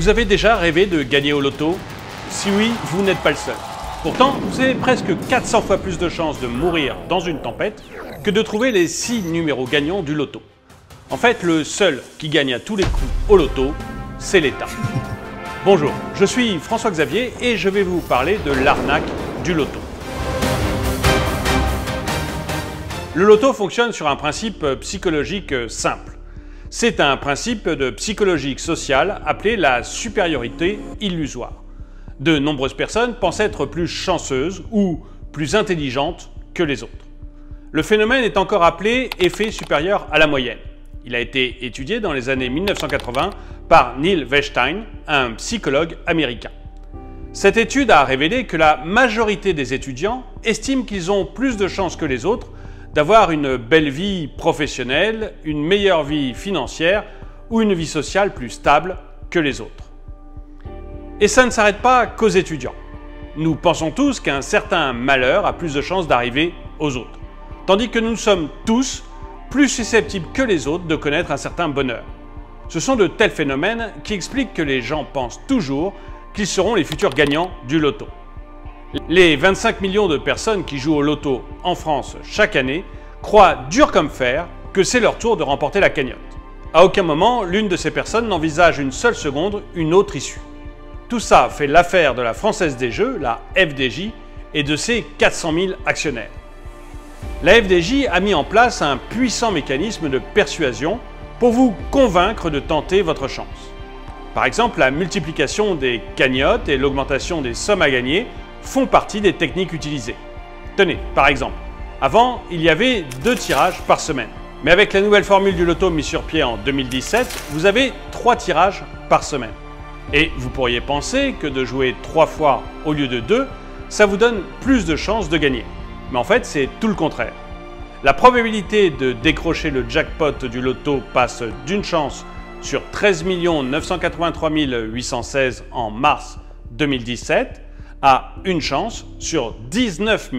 Vous avez déjà rêvé de gagner au loto? Si oui, vous n'êtes pas le seul. Pourtant, vous avez presque 400 fois plus de chances de mourir dans une tempête que de trouver les 6 numéros gagnants du loto. En fait, le seul qui gagne à tous les coups au loto, c'est l'État. Bonjour, je suis François Xavier et je vais vous parler de l'arnaque du loto. Le loto fonctionne sur un principe psychologique simple. C'est un principe de psychologie sociale appelé la supériorité illusoire. De nombreuses personnes pensent être plus chanceuses ou plus intelligentes que les autres. Le phénomène est encore appelé effet supérieur à la moyenne. Il a été étudié dans les années 1980 par Neil Weinstein, un psychologue américain. Cette étude a révélé que la majorité des étudiants estiment qu'ils ont plus de chances que les autres d'avoir une belle vie professionnelle, une meilleure vie financière ou une vie sociale plus stable que les autres. Et ça ne s'arrête pas qu'aux étudiants. Nous pensons tous qu'un certain malheur a plus de chances d'arriver aux autres, tandis que nous sommes tous plus susceptibles que les autres de connaître un certain bonheur. Ce sont de tels phénomènes qui expliquent que les gens pensent toujours qu'ils seront les futurs gagnants du loto. Les 25 millions de personnes qui jouent au loto en France chaque année croient dur comme fer que c'est leur tour de remporter la cagnotte. À aucun moment, l'une de ces personnes n'envisage une seule seconde une autre issue. Tout ça fait l'affaire de la Française des Jeux, la FDJ, et de ses 400 000 actionnaires. La FDJ a mis en place un puissant mécanisme de persuasion pour vous convaincre de tenter votre chance. Par exemple, la multiplication des cagnottes et l'augmentation des sommes à gagner font partie des techniques utilisées. Tenez, par exemple, avant, il y avait 2 tirages par semaine. Mais avec la nouvelle formule du loto mise sur pied en 2017, vous avez 3 tirages par semaine. Et vous pourriez penser que de jouer 3 fois au lieu de 2, ça vous donne plus de chances de gagner. Mais en fait, c'est tout le contraire. La probabilité de décrocher le jackpot du loto passe d'une chance sur 13 983 816 en mars 2017 à une chance sur 19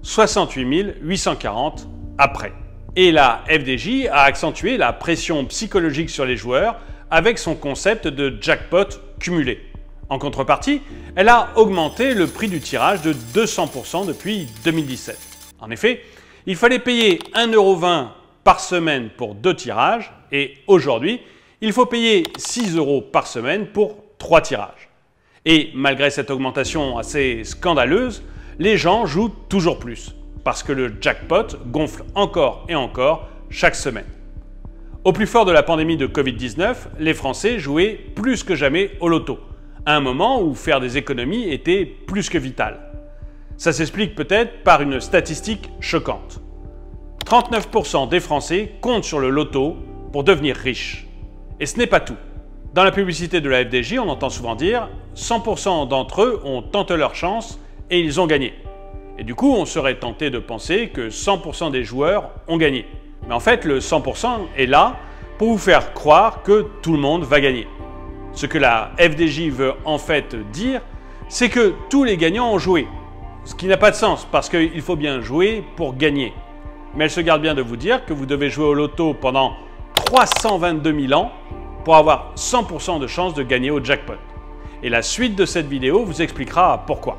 68 840 après. Et la FDJ a accentué la pression psychologique sur les joueurs avec son concept de jackpot cumulé. En contrepartie, elle a augmenté le prix du tirage de 200% depuis 2017. En effet, il fallait payer 1,20 € par semaine pour 2 tirages et aujourd'hui, il faut payer 6 € par semaine pour 3 tirages. Et malgré cette augmentation assez scandaleuse, les gens jouent toujours plus, parce que le jackpot gonfle encore et encore chaque semaine. Au plus fort de la pandémie de Covid-19, les Français jouaient plus que jamais au loto, à un moment où faire des économies était plus que vital. Ça s'explique peut-être par une statistique choquante. 39% des Français comptent sur le loto pour devenir riches. Et ce n'est pas tout. Dans la publicité de la FDJ, on entend souvent dire « 100% d'entre eux ont tenté leur chance et ils ont gagné ». Et du coup, on serait tenté de penser que 100% des joueurs ont gagné. Mais en fait, le 100% est là pour vous faire croire que tout le monde va gagner. Ce que la FDJ veut en fait dire, c'est que tous les gagnants ont joué. Ce qui n'a pas de sens, parce qu'il faut bien jouer pour gagner. Mais elle se garde bien de vous dire que vous devez jouer au loto pendant 322 000 ans pour avoir 100% de chance de gagner au jackpot. Et la suite de cette vidéo vous expliquera pourquoi.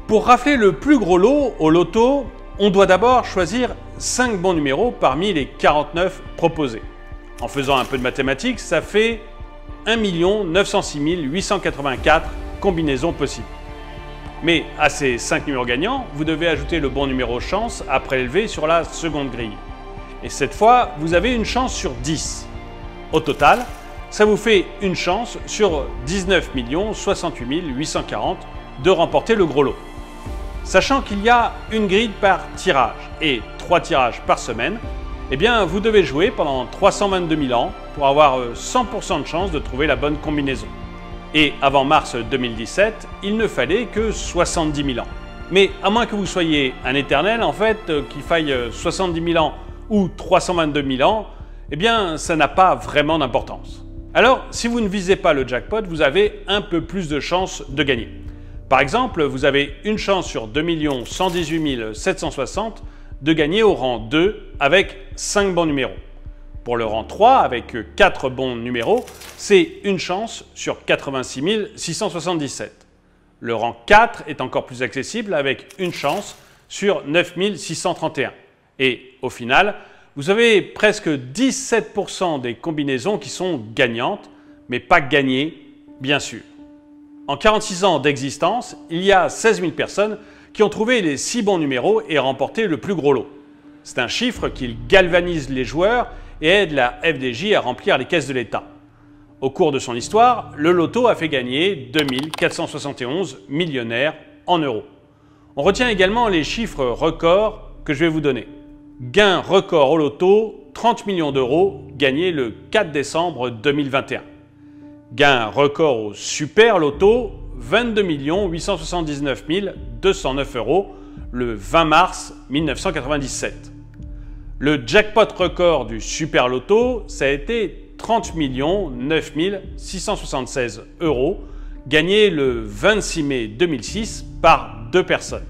Pour rafler le plus gros lot au loto, on doit d'abord choisir 5 bons numéros parmi les 49 proposés. En faisant un peu de mathématiques, ça fait 1 906 884 combinaisons possibles. Mais à ces 5 numéros gagnants, vous devez ajouter le bon numéro chance à prélever sur la seconde grille. Et cette fois, vous avez une chance sur 10. Au total, ça vous fait une chance sur 19 68 840 de remporter le gros lot. Sachant qu'il y a une grille par tirage et 3 tirages par semaine, eh bien vous devez jouer pendant 322 000 ans pour avoir 100% de chance de trouver la bonne combinaison. Et avant mars 2017, il ne fallait que 70 000 ans. Mais à moins que vous soyez un éternel, en fait, qu'il faille 70 000 ans ou 322 000 ans, eh bien ça n'a pas vraiment d'importance. Alors, si vous ne visez pas le jackpot, vous avez un peu plus de chances de gagner. Par exemple, vous avez une chance sur 2 118 760 de gagner au rang 2 avec 5 bons numéros. Pour le rang 3, avec 4 bons numéros, c'est une chance sur 86 677. Le rang 4 est encore plus accessible avec une chance sur 9 631. Et au final, vous avez presque 17% des combinaisons qui sont gagnantes, mais pas gagnées, bien sûr. En 46 ans d'existence, il y a 16 000 personnes qui ont trouvé les 6 bons numéros et remporté le plus gros lot. C'est un chiffre qui galvanise les joueurs et aide la FDJ à remplir les caisses de l'État. Au cours de son histoire, le loto a fait gagner 2471 millionnaires en euros. On retient également les chiffres records que je vais vous donner. Gain record au loto, 30 millions d'euros gagnés le 4 décembre 2021. Gain record au super loto, 22 879 209 euros le 20 mars 1997. Le jackpot record du super loto, ça a été 30 9 676 euros gagnés le 26 mai 2006 par 2 personnes.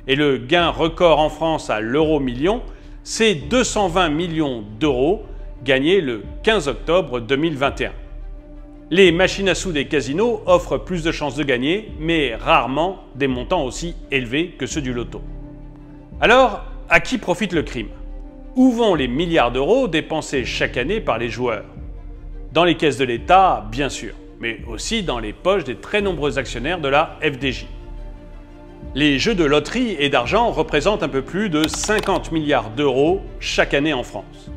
Et le gain record en France à l'euro million, c'est 220 millions d'euros gagnés le 15 octobre 2021. Les machines à sous des casinos offrent plus de chances de gagner, mais rarement des montants aussi élevés que ceux du loto. Alors, à qui profite le crime? Où vont les milliards d'euros dépensés chaque année par les joueurs? Dans les caisses de l'État, bien sûr, mais aussi dans les poches des très nombreux actionnaires de la FDJ. Les jeux de loterie et d'argent représentent un peu plus de 50 milliards d'euros chaque année en France.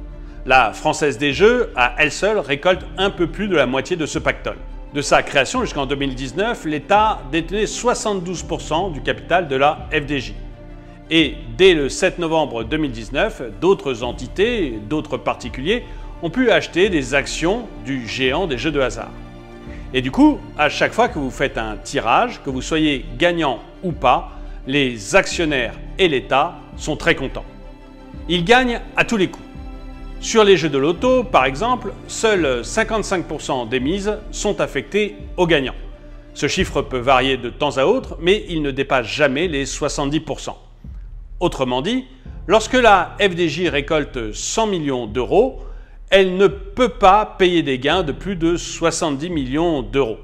La Française des Jeux, à elle seule, récolte un peu plus de la moitié de ce pactole. De sa création jusqu'en 2019, l'État détenait 72% du capital de la FDJ. Et dès le 7 novembre 2019, d'autres entités, d'autres particuliers ont pu acheter des actions du géant des jeux de hasard. Et du coup, à chaque fois que vous faites un tirage, que vous soyez gagnant ou pas, les actionnaires et l'État sont très contents. Ils gagnent à tous les coups. Sur les jeux de loto, par exemple, seuls 55% des mises sont affectées aux gagnants. Ce chiffre peut varier de temps à autre, mais il ne dépasse jamais les 70%. Autrement dit, lorsque la FDJ récolte 100 millions d'euros, elle ne peut pas payer des gains de plus de 70 millions d'euros.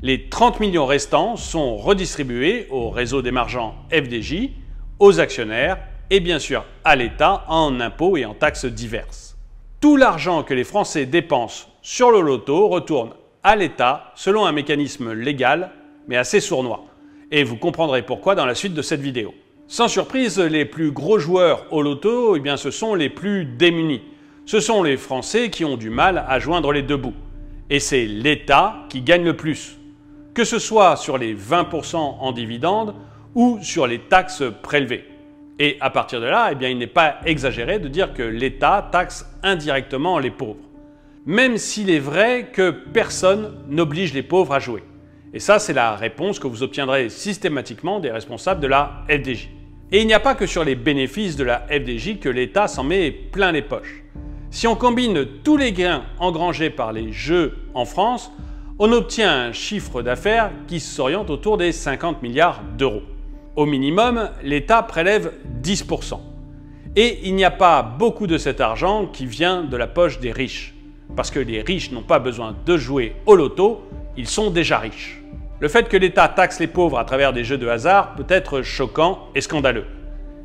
Les 30 millions restants sont redistribués au réseau d'émargents FDJ, aux actionnaires et bien sûr à l'État en impôts et en taxes diverses. Tout l'argent que les Français dépensent sur le loto retourne à l'État selon un mécanisme légal mais assez sournois. Et vous comprendrez pourquoi dans la suite de cette vidéo. Sans surprise, les plus gros joueurs au loto, ce sont les plus démunis. Ce sont les Français qui ont du mal à joindre les deux bouts. Et c'est l'État qui gagne le plus, que ce soit sur les 20% en dividendes ou sur les taxes prélevées. Et à partir de là, il n'est pas exagéré de dire que l'État taxe indirectement les pauvres. Même s'il est vrai que personne n'oblige les pauvres à jouer. Et ça, c'est la réponse que vous obtiendrez systématiquement des responsables de la FDJ. Et il n'y a pas que sur les bénéfices de la FDJ que l'État s'en met plein les poches. Si on combine tous les gains engrangés par les jeux en France, on obtient un chiffre d'affaires qui s'oriente autour des 50 milliards d'euros. Au minimum, l'État prélève 10%. Et il n'y a pas beaucoup de cet argent qui vient de la poche des riches. Parce que les riches n'ont pas besoin de jouer au loto, ils sont déjà riches. Le fait que l'État taxe les pauvres à travers des jeux de hasard peut être choquant et scandaleux.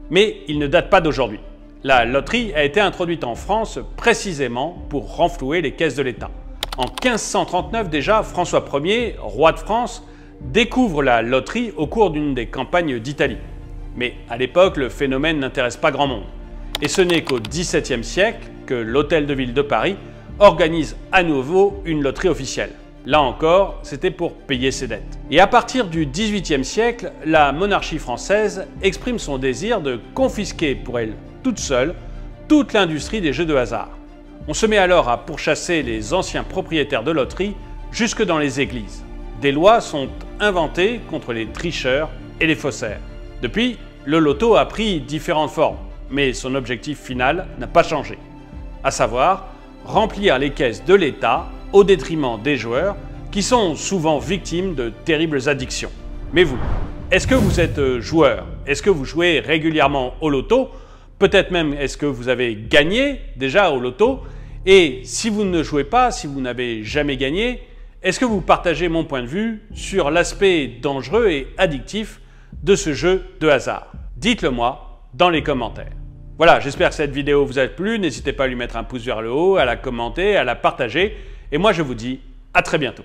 Mais il ne date pas d'aujourd'hui. La loterie a été introduite en France précisément pour renflouer les caisses de l'État. En 1539 déjà, François Ier, roi de France, découvre la loterie au cours d'une des campagnes d'Italie. Mais à l'époque, le phénomène n'intéresse pas grand monde. Et ce n'est qu'au XVIIe siècle que l'Hôtel de Ville de Paris organise à nouveau une loterie officielle. Là encore, c'était pour payer ses dettes. Et à partir du XVIIIe siècle, la monarchie française exprime son désir de confisquer pour elle toute seule toute l'industrie des jeux de hasard. On se met alors à pourchasser les anciens propriétaires de loteries jusque dans les églises. Des lois sont inventées contre les tricheurs et les faussaires. Depuis, le loto a pris différentes formes, mais son objectif final n'a pas changé, à savoir remplir les caisses de l'État au détriment des joueurs qui sont souvent victimes de terribles addictions. Mais vous, est-ce que vous êtes joueur? Est-ce que vous jouez régulièrement au loto? Peut-être même est-ce que vous avez gagné déjà au loto? Et si vous ne jouez pas, si vous n'avez jamais gagné, est-ce que vous partagez mon point de vue sur l'aspect dangereux et addictif de ce jeu de hasard? Dites-le moi dans les commentaires. Voilà, j'espère que cette vidéo vous a plu. N'hésitez pas à lui mettre un pouce vers le haut, à la commenter, à la partager. Et moi, je vous dis à très bientôt.